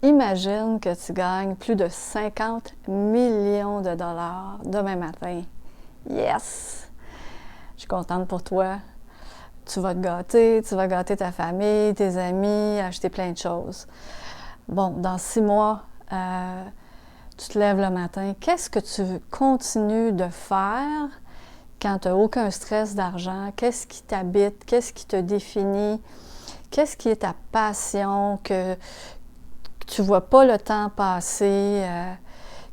Imagine que tu gagnes plus de 50 millions de dollars demain matin. Yes! Je suis contente pour toi. Tu vas te gâter ta famille, tes amis, acheter plein de choses. Bon, dans 6 mois, tu te lèves le matin. Qu'est-ce que tu continues de faire quand tu n'as aucun stress d'argent? Qu'est-ce qui t'habite? Qu'est-ce qui te définit? Qu'est-ce qui est ta passion que tu ne vois pas le temps passer,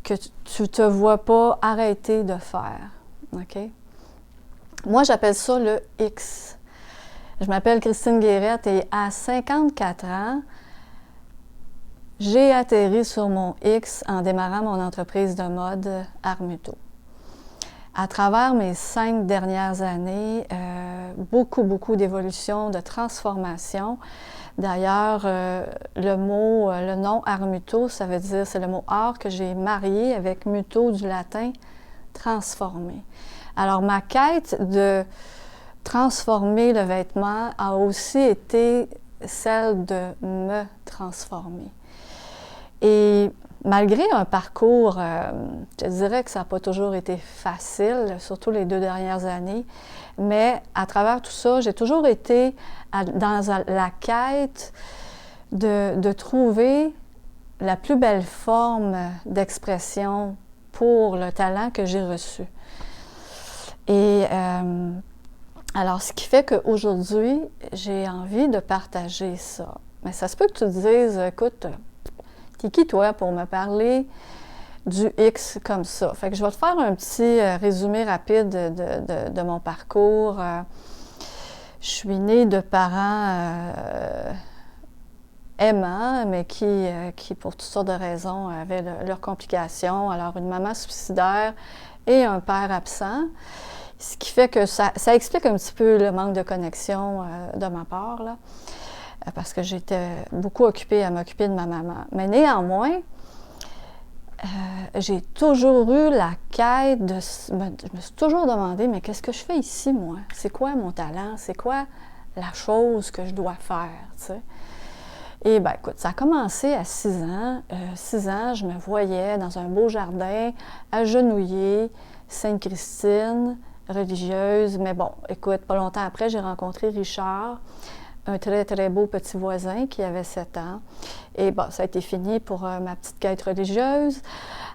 que tu ne te vois pas arrêter de faire? OK? Moi, j'appelle ça le X. Je m'appelle Christine Guérette et à 54 ans, j'ai atterri sur mon X en démarrant mon entreprise de mode Armuto. À travers mes 5 dernières années, beaucoup d'évolution, de transformation. D'ailleurs, le nom Armuto, ça veut dire, c'est le mot art que j'ai marié avec muto du latin transformer. Alors, ma quête de transformer le vêtement a aussi été celle de me transformer. Et malgré un parcours, je dirais que ça n'a pas toujours été facile, surtout les 2 dernières années, mais à travers tout ça, j'ai toujours été dans la quête de trouver la plus belle forme d'expression pour le talent que j'ai reçu. Et alors, ce qui fait qu'aujourd'hui, j'ai envie de partager ça. Mais ça se peut que tu te dises, écoute, t'es qui toi pour me parler du X comme ça? Fait que je vais te faire un petit résumé rapide de mon parcours. Je suis née de parents aimants, mais qui, pour toutes sortes de raisons, avaient leurs complications. Alors, une maman suicidaire et un père absent. Ce qui fait que ça explique un petit peu le manque de connexion de ma part, là, parce que j'étais beaucoup occupée à m'occuper de ma maman. Mais néanmoins, j'ai toujours eu la quête je me suis toujours demandé, mais qu'est-ce que je fais ici, moi? C'est quoi mon talent? C'est quoi la chose que je dois faire, tu sais? Et bien, écoute, ça a commencé à 6 ans. 6 ans, je me voyais dans un beau jardin, agenouillée, Sainte-Christine, religieuse, mais bon, écoute, pas longtemps après, j'ai rencontré Richard, un très, très beau petit voisin qui avait 7 ans. Et bon, ça a été fini pour ma petite quête religieuse.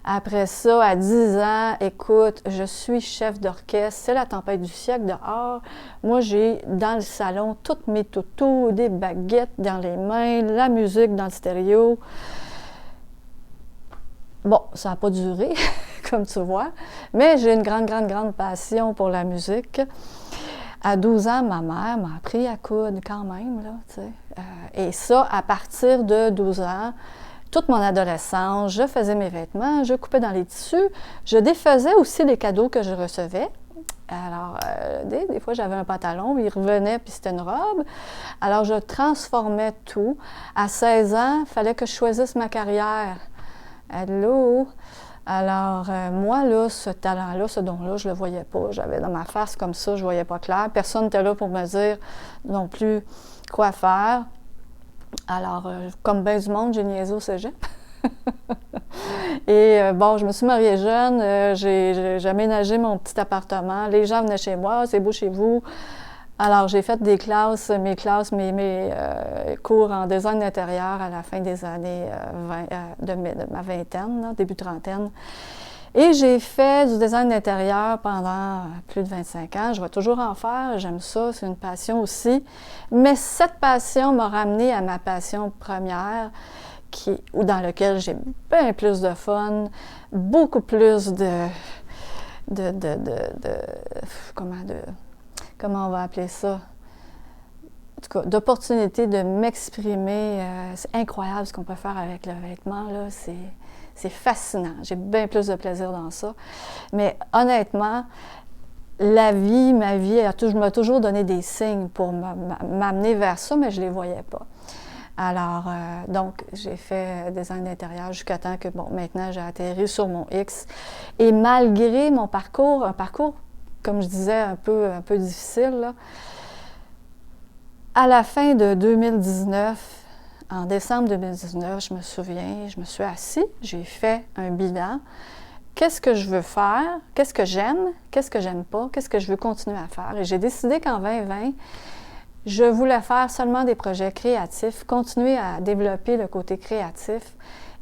Après ça, à 10 ans, écoute, je suis chef d'orchestre, c'est la tempête du siècle dehors. Moi, j'ai dans le salon toutes mes toutous, des baguettes dans les mains, la musique dans le stéréo. Bon, ça n'a pas duré, comme tu vois, mais j'ai une grande passion pour la musique. À 12 ans, ma mère m'a appris à coudre quand même, là, tu sais. Et ça, à partir de 12 ans, toute mon adolescence, je faisais mes vêtements, je coupais dans les tissus, je défaisais aussi les cadeaux que je recevais. Alors, des fois, j'avais un pantalon, il revenait, puis c'était une robe. Alors, je transformais tout. À 16 ans, il fallait que je choisisse ma carrière. Allô? Alors, moi, là, ce talent-là, ce don-là, je le voyais pas. J'avais dans ma face comme ça, je voyais pas clair. Personne n'était là pour me dire non plus quoi faire. Alors, comme bien du monde, j'ai niaisé au cégep. Et bon, je me suis mariée jeune, j'ai aménagé mon petit appartement. Les gens venaient chez moi, c'est beau chez vous. Alors, j'ai fait mes cours en design d'intérieur à la fin des années de ma vingtaine, là, début trentaine. Et j'ai fait du design d'intérieur pendant plus de 25 ans. Je vais toujours en faire, j'aime ça, c'est une passion aussi. Mais cette passion m'a ramenée à ma passion première, dans laquelle j'ai bien plus de fun, beaucoup plus comment on va appeler ça? En tout cas, d'opportunités de m'exprimer. C'est incroyable ce qu'on peut faire avec le vêtement, là. C'est fascinant. J'ai bien plus de plaisir dans ça. Mais honnêtement, ma vie m'a toujours donné des signes pour m'amener vers ça, mais je ne les voyais pas. Alors, donc, j'ai fait design d'intérieur jusqu'à temps que, bon, maintenant, j'ai atterri sur mon X. Et malgré mon parcours, un parcours, comme je disais, un peu difficile, là, à la fin de 2019, en décembre 2019, je me souviens, je me suis assise, j'ai fait un bilan. Qu'est-ce que je veux faire? Qu'est-ce que j'aime pas? Qu'est-ce que je veux continuer à faire? Et j'ai décidé qu'en 2020, je voulais faire seulement des projets créatifs, continuer à développer le côté créatif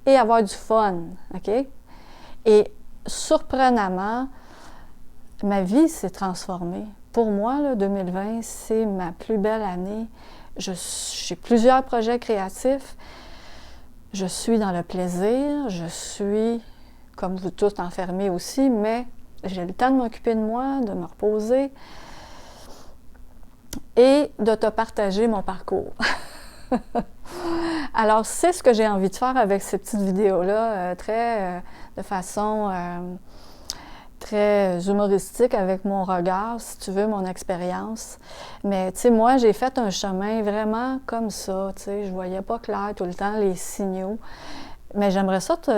et avoir du fun, OK? Et surprenamment, ma vie s'est transformée. Pour moi, là, 2020, c'est ma plus belle année. J'ai plusieurs projets créatifs. Je suis dans le plaisir. Je suis, comme vous tous, enfermée aussi, mais j'ai le temps de m'occuper de moi, de me reposer et de te partager mon parcours. Alors, c'est ce que j'ai envie de faire avec ces petites vidéos-là, de façon très humoristique, avec mon regard, si tu veux, mon expérience. Mais, tu sais, moi, j'ai fait un chemin vraiment comme ça, tu sais, je voyais pas clair tout le temps les signaux. Mais j'aimerais ça, tu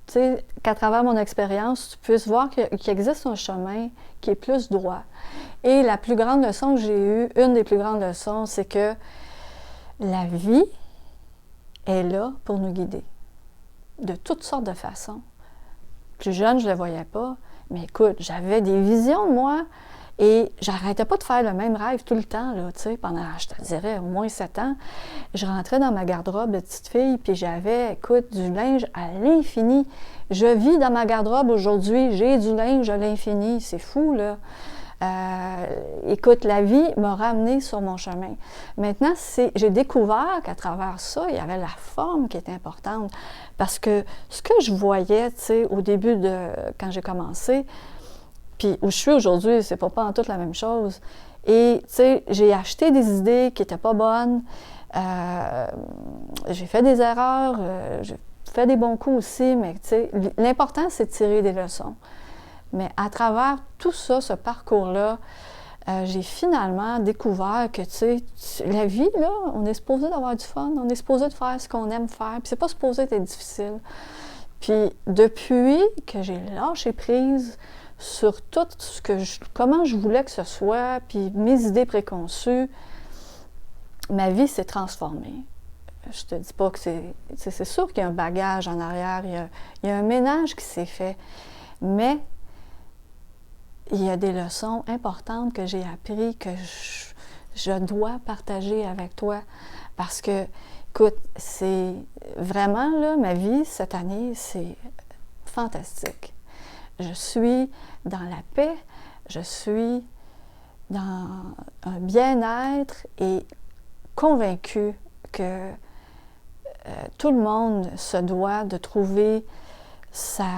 sais, qu'à travers mon expérience, tu puisses voir qu'il existe un chemin qui est plus droit. Et la plus grande leçon que j'ai eue, une des plus grandes leçons, c'est que la vie est là pour nous guider, de toutes sortes de façons. Plus jeune, je ne le voyais pas, mais écoute, j'avais des visions de moi et j'arrêtais pas de faire le même rêve tout le temps, là, tu sais, pendant, je te dirais, au moins 7 ans. Je rentrais dans ma garde-robe de petite fille, puis j'avais, écoute, du linge à l'infini. Je vis dans ma garde-robe aujourd'hui, j'ai du linge à l'infini, c'est fou, là. Écoute, la vie m'a ramenée sur mon chemin. Maintenant, j'ai découvert qu'à travers ça, il y avait la forme qui était importante. Parce que ce que je voyais, tu sais, au début quand j'ai commencé, puis où je suis aujourd'hui, c'est pas en tout la même chose. Et, tu sais, j'ai acheté des idées qui n'étaient pas bonnes. J'ai fait des erreurs, j'ai fait des bons coups aussi, mais, tu sais, l'important, c'est de tirer des leçons. Mais à travers tout ça, ce parcours-là, j'ai finalement découvert que, tu sais, la vie, là, on est supposé d'avoir du fun, on est supposé de faire ce qu'on aime faire, puis c'est pas supposé être difficile. Puis depuis que j'ai lâché prise sur tout comment je voulais que ce soit, puis mes idées préconçues, ma vie s'est transformée. Je te dis pas que c'est sûr qu'il y a un bagage en arrière, il y a un ménage qui s'est fait, mais il y a des leçons importantes que j'ai apprises que je dois partager avec toi parce que, écoute, c'est vraiment, là, ma vie cette année, c'est fantastique. Je suis dans la paix, je suis dans un bien-être et convaincue que tout le monde se doit de trouver sa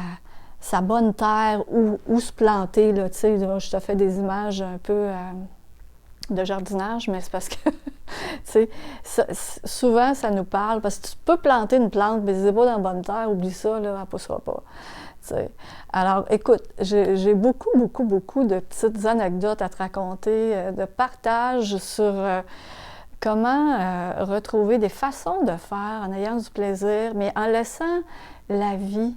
bonne terre où se planter, là, tu sais, je te fais des images un peu de jardinage, mais c'est parce que, tu sais, souvent, ça nous parle, parce que tu peux planter une plante, mais si c'est pas dans la bonne terre, oublie ça, là, elle ne poussera pas, tu sais. Alors, écoute, j'ai beaucoup de petites anecdotes à te raconter, de partage sur comment retrouver des façons de faire en ayant du plaisir, mais en laissant la vie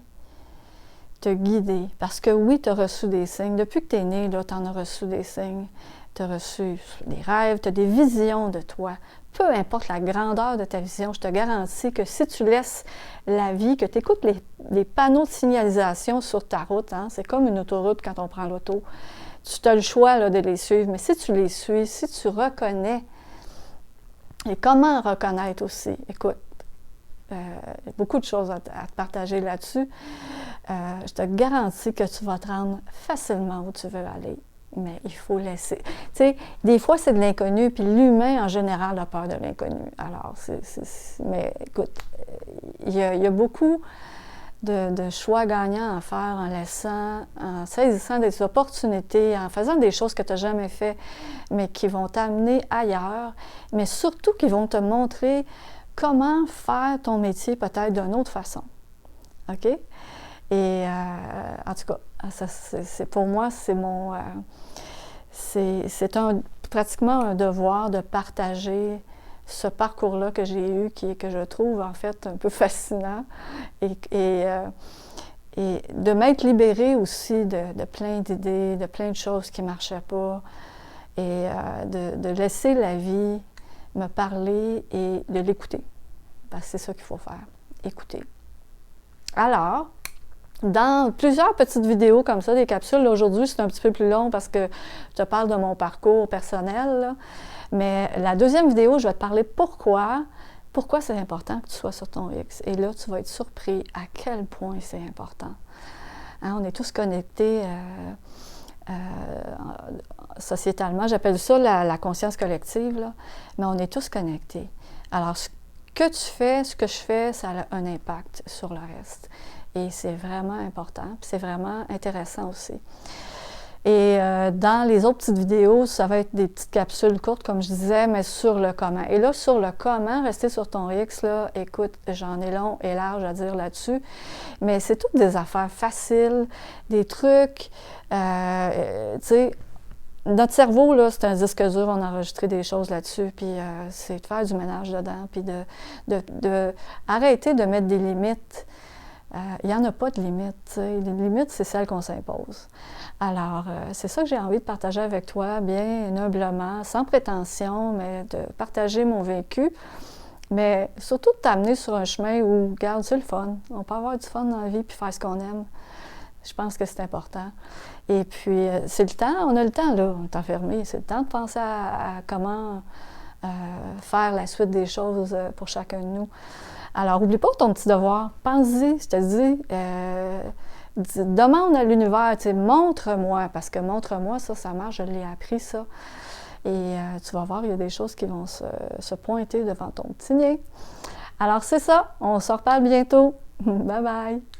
te guider. Parce que oui, tu as reçu des signes. Depuis que tu es né, tu en as reçu des signes. Tu as reçu des rêves, tu as des visions de toi. Peu importe la grandeur de ta vision, je te garantis que si tu laisses la vie, que tu écoutes les panneaux de signalisation sur ta route, hein, c'est comme une autoroute quand on prend l'auto, tu as le choix là, de les suivre, mais si tu les suis, si tu reconnais, et comment reconnaître aussi, écoute, beaucoup de choses à te partager là-dessus. Je te garantis que tu vas te rendre facilement où tu veux aller, mais il faut laisser. Tu sais, des fois, c'est de l'inconnu, puis l'humain, en général, a peur de l'inconnu. Alors, mais écoute, il y a beaucoup de choix gagnants à faire en saisissant des opportunités, en faisant des choses que tu n'as jamais fait, mais qui vont t'amener ailleurs, mais surtout qui vont te montrer comment faire ton métier peut-être d'une autre façon. OK? Et en tout cas, pour moi, c'est pratiquement un devoir de partager ce parcours-là que j'ai eu, que je trouve en fait un peu fascinant, et de m'être libérée aussi de plein d'idées, de plein de choses qui ne marchaient pas, et de laisser la vie me parler et de l'écouter. parce que c'est ça qu'il faut faire. Écoutez. Alors, dans plusieurs petites vidéos comme ça, des capsules, aujourd'hui c'est un petit peu plus long parce que je te parle de mon parcours personnel, là. Mais la deuxième vidéo, je vais te parler pourquoi c'est important que tu sois sur ton X. Et là, tu vas être surpris à quel point c'est important. Hein, on est tous connectés sociétalement. J'appelle ça la conscience collective, là. Mais on est tous connectés. Alors, ce que tu fais, ce que je fais, ça a un impact sur le reste. Et c'est vraiment important, puis c'est vraiment intéressant aussi. Et dans les autres petites vidéos, ça va être des petites capsules courtes, comme je disais, mais sur le comment. Et là, sur le comment, rester sur ton X, là, écoute, j'en ai long et large à dire là-dessus, mais c'est toutes des affaires faciles, des trucs, tu sais, notre cerveau, là, c'est un disque dur, on a enregistré des choses là-dessus, puis c'est de faire du ménage dedans, puis de arrêter de mettre des limites. Il n'y en a pas de limites, tu sais. Les limites, c'est celles qu'on s'impose. Alors, c'est ça que j'ai envie de partager avec toi, bien humblement, sans prétention, mais de partager mon vécu, mais surtout de t'amener sur un chemin où, regarde, c'est le fun. On peut avoir du fun dans la vie puis faire ce qu'on aime. Je pense que c'est important. Et puis, c'est le temps, on a le temps, là, on est enfermé, c'est le temps de penser à comment faire la suite des choses pour chacun de nous. Alors, n'oublie pas ton petit devoir, pense-y, je te dis, demande à l'univers, tu sais, montre-moi, parce que montre-moi, ça marche, je l'ai appris ça. Et tu vas voir, il y a des choses qui vont se pointer devant ton petit nez. Alors, c'est ça, on se reparle bientôt. Bye bye!